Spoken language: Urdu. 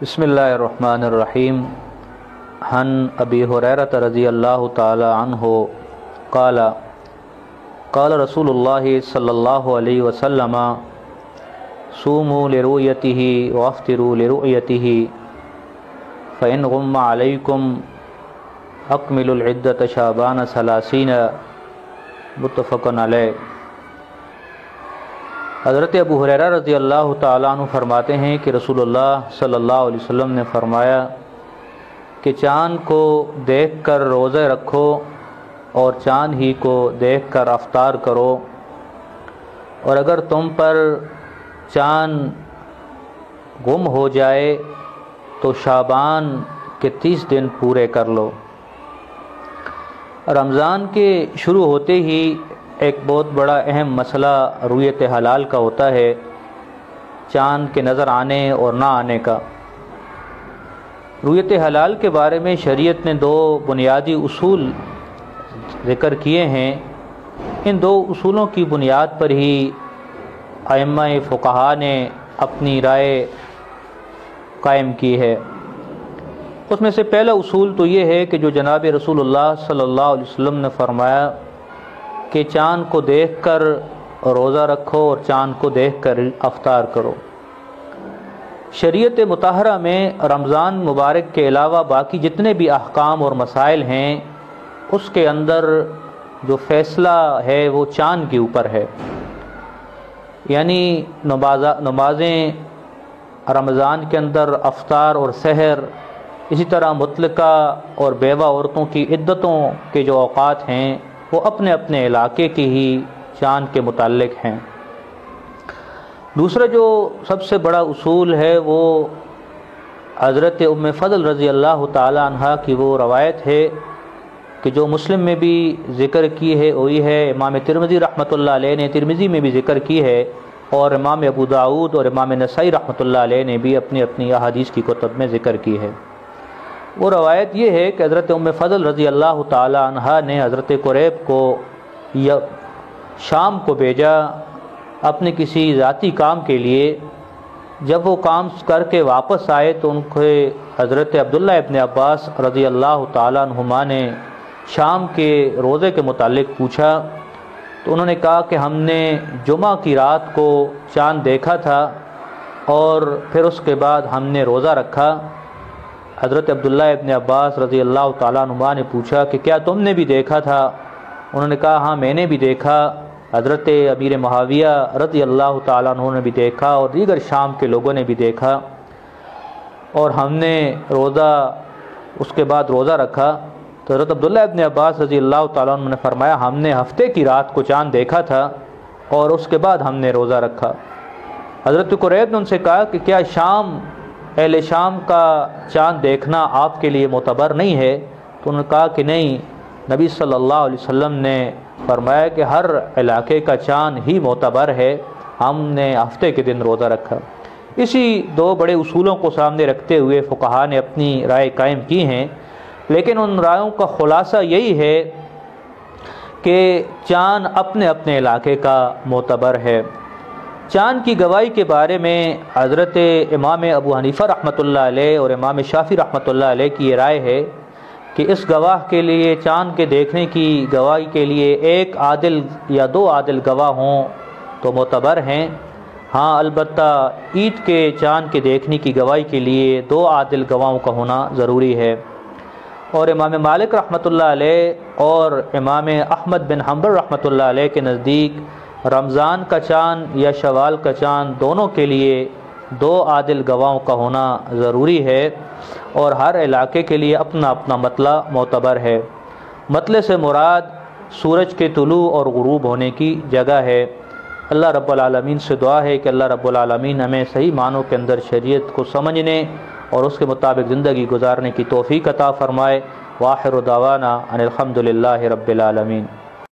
بسم اللہ الرحمن الرحیم عن ابی ہریرہ رضی اللہ تعالی عنہ قال قال رسول اللہ صلی اللہ علیہ وسلم صوموا لرؤیتہ وافطروا لرؤیتہ فإن غم علیکم اکملوا العدۃ شعبان ثلاثین متفق علیہ۔ حضرت ابو ہریرہ رضی اللہ تعالیٰ عنہ فرماتے ہیں کہ رسول اللہ صلی اللہ علیہ وسلم نے فرمایا کہ چاند کو دیکھ کر روزے رکھو اور چاند ہی کو دیکھ کر افطار کرو، اور اگر تم پر چاند گم ہو جائے تو شعبان کے 30 دن پورے کر لو۔ رمضان کے شروع ہوتے ہی ایک بہت بڑا اہم مسئلہ رؤیت حلال کا ہوتا ہے، چاند کے نظر آنے اور نہ آنے کا۔ رؤیت حلال کے بارے میں شریعت نے 2 بنیادی اصول ذکر کیے ہیں۔ ان 2 اصولوں کی بنیاد پر ہی ائمہ فقہا نے اپنی رائے قائم کی ہے۔ اس میں سے پہلا اصول تو یہ ہے کہ جو جناب رسول اللہ صلی اللہ علیہ وسلم نے فرمایا کہ چاند کو دیکھ کر روزہ رکھو اور چاند کو دیکھ کر افطار کرو۔ شریعت مطہرہ میں رمضان مبارک کے علاوہ باقی جتنے بھی احکام اور مسائل ہیں، اس کے اندر جو فیصلہ ہے وہ چاند کے اوپر ہے۔ یعنی نمازیں رمضان کے اندر افطار اور سحر، اسی طرح مطلقہ اور بیوہ عورتوں کی عدتوں کے جو اوقات ہیں وہ اپنے اپنے علاقے کی ہی چاند کے متعلق ہیں۔ دوسرا جو سب سے بڑا اصول ہے وہ حضرت ام فضل رضی اللہ تعالی عنہ کی وہ روایت ہے کہ جو مسلم میں بھی ذکر کی ہے وہی ہے، امام ترمذی رحمۃ اللہ علیہ نے ترمذی میں بھی ذکر کی ہے، اور امام ابو داؤد اور امام نسائی رحمۃ اللہ علیہ نے بھی اپنی اپنی احادیث کی کتب میں ذکر کی ہے۔ وہ روایت یہ ہے کہ حضرت ام فضل رضی اللہ تعالی عنہ نے حضرت قریب کو شام کو بھیجا اپنے کسی ذاتی کام کے لیے۔ جب وہ کام کر کے واپس آئے تو ان کو حضرت عبداللہ ابن عباس رضی اللہ تعالی عنہما نے شام کے روزے کے متعلق پوچھا، تو انہوں نے کہا کہ ہم نے جمعہ کی رات کو چاند دیکھا تھا اور پھر اس کے بعد ہم نے روزہ رکھا۔ حضرت عبداللہ ابن عباس رضی اللہ تعالیٰ عنہ نے پوچھا کہ کیا تم نے بھی دیکھا تھا؟ انہوں نے کہا ہاں میں نے بھی دیکھا، حضرت امیر معاویہ رضی اللہ تعالیٰ عنہ نے بھی دیکھا اور دیگر شام کے لوگوں نے بھی دیکھا، اور ہم نے اس کے بعد روزہ رکھا۔ تو حضرت عبداللہ ابن عباس رضی اللہ تعالیٰ عنہ نے فرمایا ہم نے ہفتے کی رات کو چاند دیکھا تھا اور اس کے بعد ہم نے روزہ رکھا۔ حضرت قریب نے ان سے کہا کہ کیا اہل شام کا چاند دیکھنا آپ کے لیے معتبر نہیں ہے؟ تو انہوں نے کہا کہ نہیں، نبی صلی اللہ علیہ وسلم نے فرمایا کہ ہر علاقے کا چاند ہی معتبر ہے، ہم نے ہفتے کے دن روزہ رکھا۔ اسی 2 بڑے اصولوں کو سامنے رکھتے ہوئے فقہا نے اپنی رائے قائم کی ہیں، لیکن ان رائوں کا خلاصہ یہی ہے کہ چاند اپنے اپنے علاقے کا معتبر ہے۔ چاند کی گواہی کے بارے میں حضرت امام ابو حنیفہ رحمۃ اللہ علیہ اور امام شافعی رحمۃ اللہ علیہ کی یہ رائے ہے کہ اس گواہ کے لیے چاند کے دیکھنے کی گواہی کے لیے 1 عادل یا 2 عادل گواہ ہوں تو معتبر ہیں۔ ہاں البتہ عید کے چاند کے دیکھنے کی گواہی کے لیے 2 عادل گواہوں کا ہونا ضروری ہے۔ اور امام مالک رحمۃ اللہ علیہ اور امام احمد بن حنبل رحمۃ اللہ علیہ کے نزدیک رمضان کا چاند یا شوال کا چاند دونوں کے لیے 2 عادل گواہوں کا ہونا ضروری ہے، اور ہر علاقے کے لیے اپنا اپنا مطلع معتبر ہے۔ مطلع سے مراد سورج کے طلوع اور غروب ہونے کی جگہ ہے۔ اللہ رب العالمین سے دعا ہے کہ اللہ رب العالمین ہمیں صحیح معنوں کے اندر شریعت کو سمجھنے اور اس کے مطابق زندگی گزارنے کی توفیق عطا فرمائے۔ وآخر دعوانا ان الحمد للہ رب العالمین۔